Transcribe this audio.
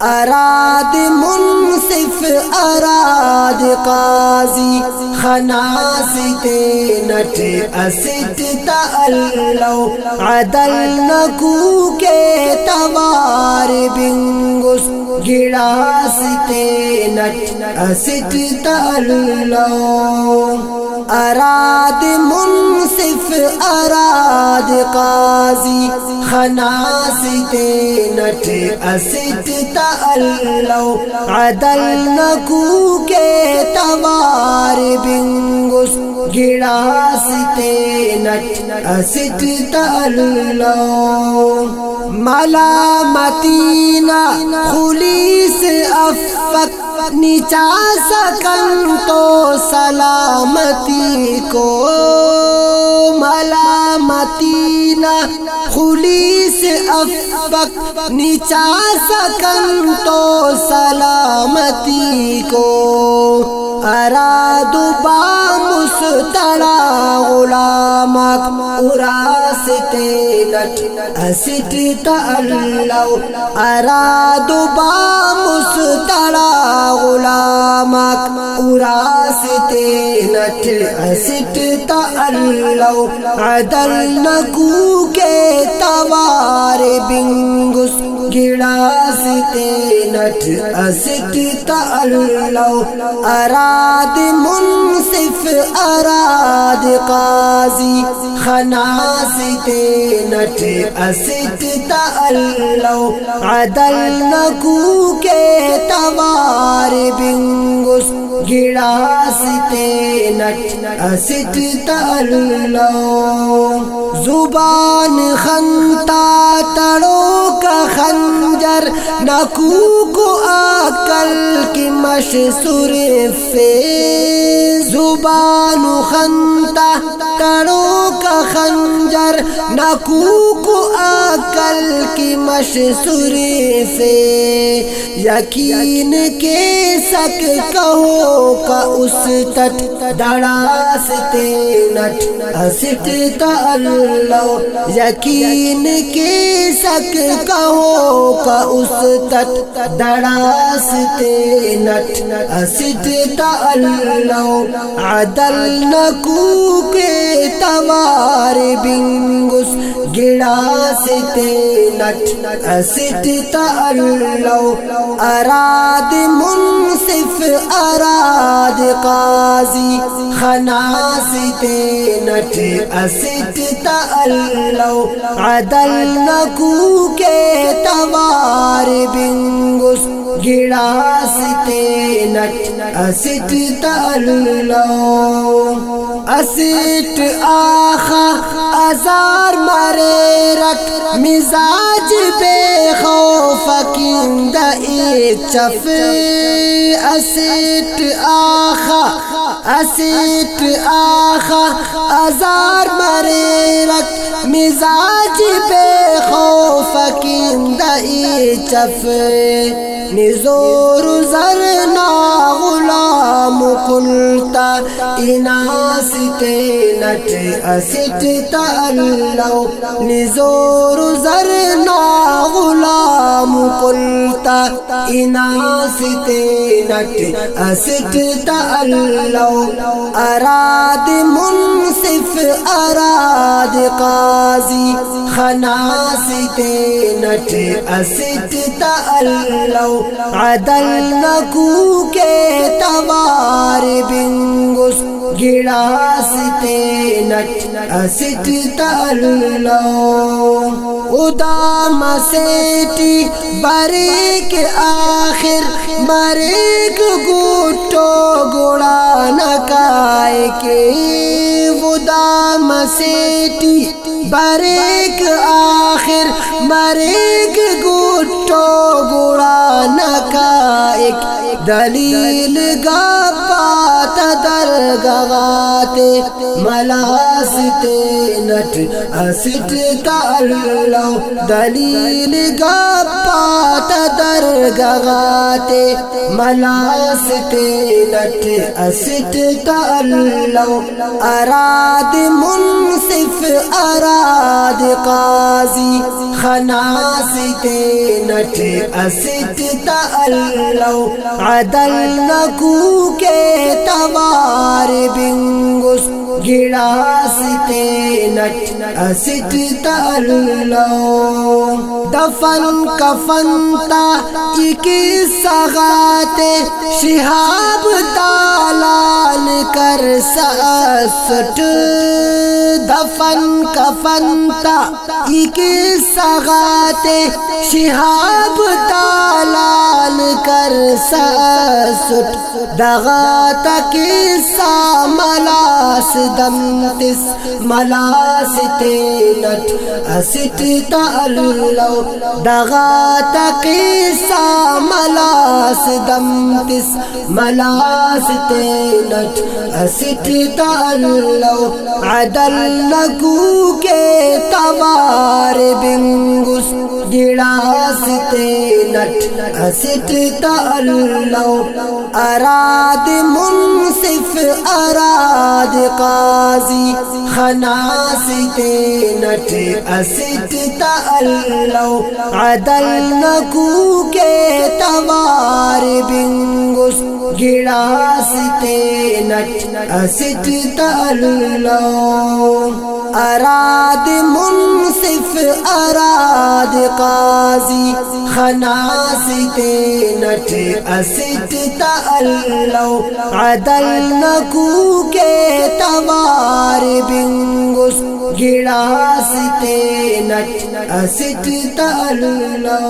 اراد منصف اراد قاضی خناست نٹ اسٹ تعلو عدل نکو کے توار بنگس گڑاست نٹ اسٹ تعلو اراد منصف اراد قاضی خناست نٹ اسٹ تعلو عدل نکو کے توار بنگس گڑاست نٹ اسٹ تعلو ملامتی نہ خلیص افق نیچا سکن تو سلامتی کو ملامتی نہ خلیص افق نیچا سکن تو سلامتی کو اراد بامستڑا غلامک اراست نٹ اسٹ تعلو اراد بامستڑا غلامک اراست نٹ اسٹ تعلو عدل نکو کے توار بنگس گڑاست نٹ اسٹ تعلو اراد منصف اراد قاضی خناست نٹ اسٹ تعلو عدل نکو کے توار بنگس گڑاست نٹ اسٹ تعلو زبان خنتا تڑو کا خنجر نکو کو عقل کی مشصور فے زبان خنتا تڑو کا خنجر نکو کو عقل کی مشصور سے یقین کے سک کہو کا اس تٹ دڑاست نٹ اسٹ تعلو یقین کے سک کہو کا اس تٹ دڑاست نٹ اسٹ تعلو عدل نکو کے توار بنگس گڑاست نٹ اسٹ تعلو اراد منصف اراد قاضی خناست نٹ اسٹ تعلو عدل نکو کے توار بنگس گڑاست نٹ اسٹ تعلو اسٹ آخا ازار مرے رکھ مزاج بے خوف کند چف اسٹ آخا ازار مرے رکھ مزاج بے خوف کند چف نزور زرنا غلام قلتا اناست نٹ اسٹ تعلو نزور زرنا غلام قلتا اناست نٹ اسٹ تعلو اراد منصف اراد قاضی خناست نٹ اسٹ تعلو عدل نکو کے توار بنگس گڑاست نٹ اسٹ تعلو ادام سیٹی بریک آخر مریک گوٹو گوڑا نکائے کے ادام سیٹی بریک آخر مریک گوٹو گوڑا نکائے دلیل گا درگاہاتے ملاستے نٹ اسٹ تعلو دلیل گپات درگاہاتے ملاستے نٹ اسٹ تعلو اراد منصف اراد قاضی خناستے نٹ اسٹ تعلو عدل نکو کے توار بنگس گڑاستے نٹ اسٹ تعلو دفن کفن تا اکی سغاتے شہاب تالال کر ساسٹ دفن کفن تا اکی سغاتے شہاب تالال کر ساسٹ دغات کسا ملاس دمتس ملاستے نٹ اسٹ تعلو دغات کسا ملاس دمتس ملاستے نٹ اسٹ تعلو عدل نکو کے توار بنگس گڑاستے نٹ اسٹ تعلو اراد منصف اراد قاضی خناستے نٹ اسٹ تعلو عدل نکو کے توار بنگس گڑاستے نٹ اسٹ تعلو اراد منصف اراد قاضی خناستے نٹ اسٹ تعلو عدل نکو کے توار بنگس گڑاستے نٹ اسٹ تعلو